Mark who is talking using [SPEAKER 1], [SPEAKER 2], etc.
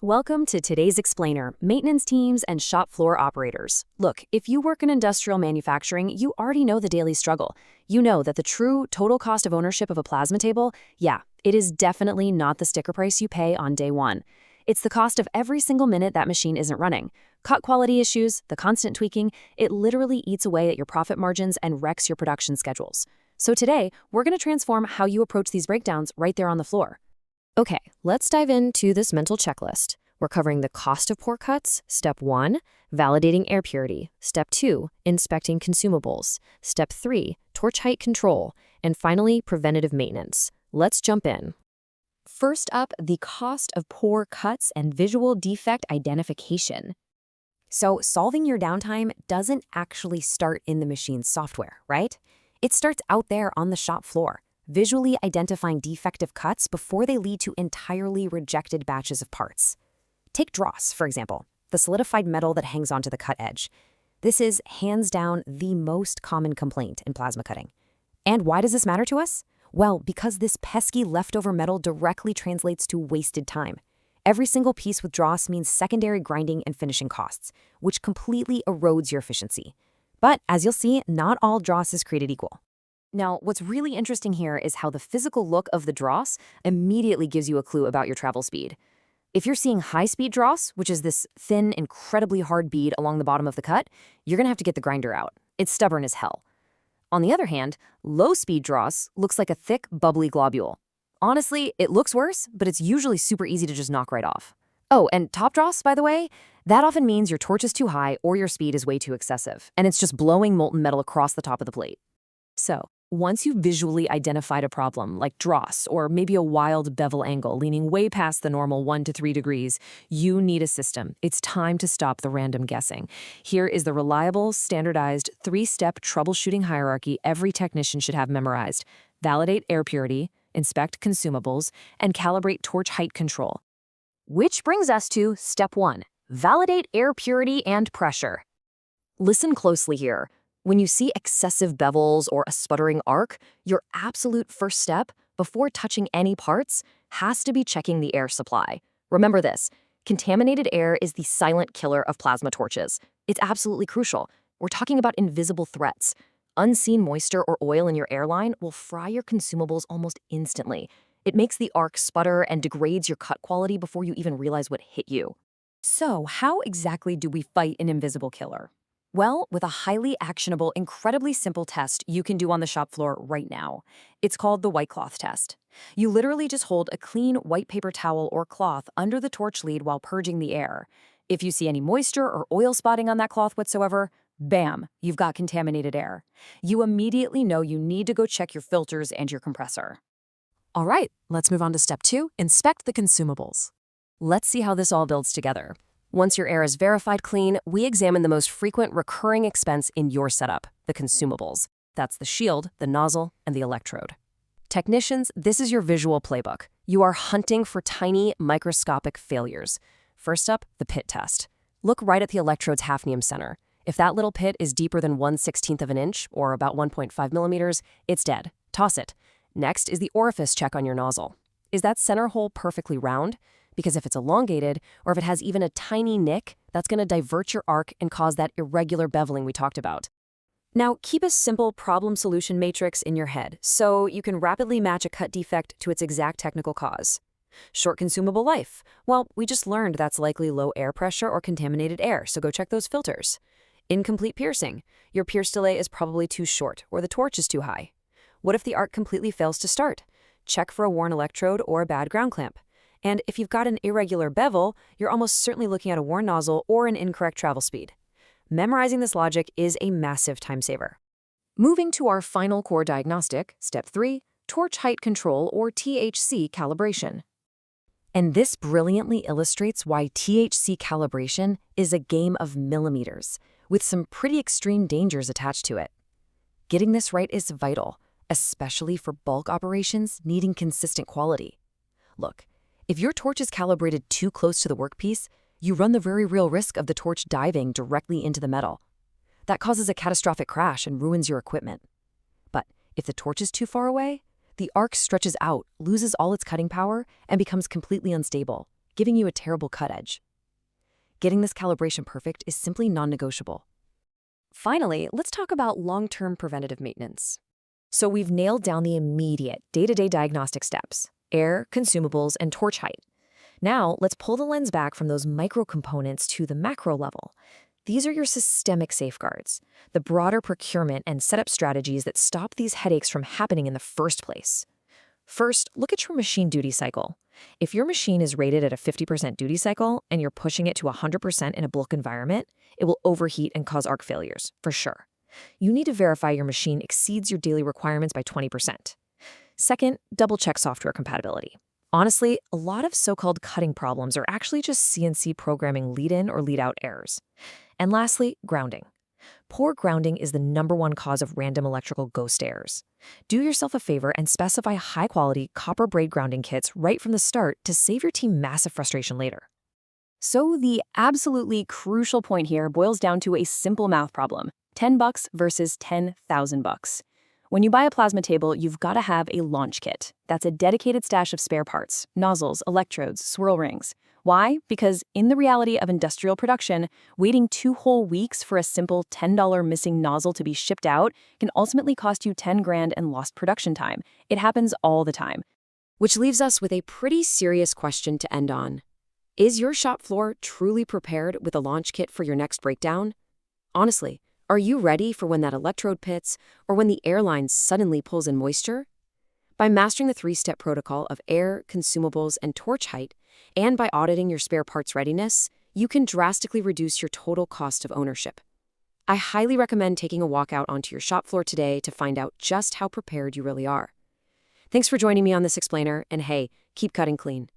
[SPEAKER 1] Welcome to today's explainer, maintenance teams and shop floor operators. Look, if you work in industrial manufacturing, you already know the daily struggle. You know that the true total cost of ownership of a plasma table, yeah, it is definitely not the sticker price you pay on day one. It's the cost of every single minute that machine isn't running. Cut quality issues, the constant tweaking, it literally eats away at your profit margins and wrecks your production schedules. So today, we're going to transform how you approach these breakdowns right there on the floor. Okay, let's dive into this mental checklist. We're covering the cost of pour cuts, step 1, validating air purity, step 2, inspecting consumables, step 3, torch height control, and finally, preventative maintenance. Let's jump in. First up, the cost of pour cuts and visual defect identification. So solving your downtime doesn't actually start in the machine's software, right? It starts out there on the shop floor, visually identifying defective cuts before they lead to entirely rejected batches of parts. Take dross, for example, the solidified metal that hangs onto the cut edge. This is, hands down, the most common complaint in plasma cutting. And why does this matter to us? Well, because this pesky leftover metal directly translates to wasted time. Every single piece with dross means secondary grinding and finishing costs, which completely erodes your efficiency. But as you'll see, not all dross is created equal. Now, what's really interesting here is how the physical look of the dross immediately gives you a clue about your travel speed. If you're seeing high-speed dross, which is this thin, incredibly hard bead along the bottom of the cut, you're going to have to get the grinder out. It's stubborn as hell. On the other hand, low-speed dross looks like a thick, bubbly globule. Honestly, it looks worse, but it's usually super easy to just knock right off. Oh, and top dross, by the way, that often means your torch is too high or your speed is way too excessive, and it's just blowing molten metal across the top of the plate. So, once you've visually identified a problem, like dross or maybe a wild bevel angle leaning way past the normal 1 to 3 degrees, you need a system. It's time to stop the random guessing. Here is the reliable, standardized 3-step troubleshooting hierarchy every technician should have memorized. Validate air purity, inspect consumables, and calibrate torch height control. Which brings us to step 1, validate air purity and pressure. Listen closely here. When you see excessive bevels or a sputtering arc, your absolute first step, before touching any parts, has to be checking the air supply. Remember this, contaminated air is the silent killer of plasma torches. It's absolutely crucial. We're talking about invisible threats. Unseen moisture or oil in your airline will fry your consumables almost instantly. It makes the arc sputter and degrades your cut quality before you even realize what hit you. So, how exactly do we fight an invisible killer? Well, with a highly actionable, incredibly simple test you can do on the shop floor right now. It's called the white cloth test. You literally just hold a clean white paper towel or cloth under the torch lead while purging the air. If you see any moisture or oil spotting on that cloth whatsoever, bam, you've got contaminated air. You immediately know you need to go check your filters and your compressor. All right, let's move on to step 2, inspect the consumables. Let's see how this all builds together. Once your air is verified clean, we examine the most frequent recurring expense in your setup, the consumables. That's the shield, the nozzle, and the electrode. Technicians, this is your visual playbook. You are hunting for tiny, microscopic failures. First up, the pit test. Look right at the electrode's hafnium center. If that little pit is deeper than 1/16 of an inch, or about 1.5 millimeters, it's dead. Toss it. Next is the orifice check on your nozzle. Is that center hole perfectly round? Because if it's elongated, or if it has even a tiny nick, that's going to divert your arc and cause that irregular beveling we talked about. Now, keep a simple problem-solution matrix in your head so you can rapidly match a cut defect to its exact technical cause. Short consumable life. Well, we just learned that's likely low air pressure or contaminated air, so go check those filters. Incomplete piercing. Your pierce delay is probably too short, or the torch is too high. What if the arc completely fails to start? Check for a worn electrode or a bad ground clamp. And if you've got an irregular bevel, you're almost certainly looking at a worn nozzle or an incorrect travel speed. Memorizing this logic is a massive time saver. Moving to our final core diagnostic, step 3, torch height control or THC calibration. And this brilliantly illustrates why THC calibration is a game of millimeters, with some pretty extreme dangers attached to it. Getting this right is vital, especially for bulk operations needing consistent quality. Look, if your torch is calibrated too close to the workpiece, you run the very real risk of the torch diving directly into the metal. That causes a catastrophic crash and ruins your equipment. But if the torch is too far away, the arc stretches out, loses all its cutting power, and becomes completely unstable. giving you a terrible cut edge. Getting this calibration perfect is simply non-negotiable. Finally, let's talk about long-term preventative maintenance. So we've nailed down the immediate day-to-day diagnostic steps: air, consumables, and torch height. Now, let's pull the lens back from those micro components to the macro level. These are your systemic safeguards, the broader procurement and setup strategies that stop these headaches from happening in the first place. First, look at your machine duty cycle. If your machine is rated at a 50% duty cycle and you're pushing it to 100% in a bulk environment, it will overheat and cause arc failures, for sure. You need to verify your machine exceeds your daily requirements by 20%. Second, double-check software compatibility. Honestly, a lot of so-called cutting problems are actually just CNC programming lead-in or lead-out errors. And lastly, grounding. Poor grounding is the #1 cause of random electrical ghost errors. Do yourself a favor and specify high-quality copper braid grounding kits right from the start to save your team massive frustration later. So the absolutely crucial point here boils down to a simple math problem: $10 versus $10,000. When you buy a plasma table, you've got to have a launch kit. That's a dedicated stash of spare parts, nozzles, electrodes, swirl rings. Why? Because in the reality of industrial production, waiting 2 whole weeks for a simple $10 missing nozzle to be shipped out can ultimately cost you 10 grand and lost production time. It happens all the time. Which leaves us with a pretty serious question to end on. Is your shop floor truly prepared with a launch kit for your next breakdown? Honestly, are you ready for when that electrode pits or when the airline suddenly pulls in moisture? By mastering the 3-step protocol of air, consumables, and torch height, and by auditing your spare parts readiness, you can drastically reduce your total cost of ownership. I highly recommend taking a walk out onto your shop floor today to find out just how prepared you really are. Thanks for joining me on this explainer, and hey, keep cutting clean.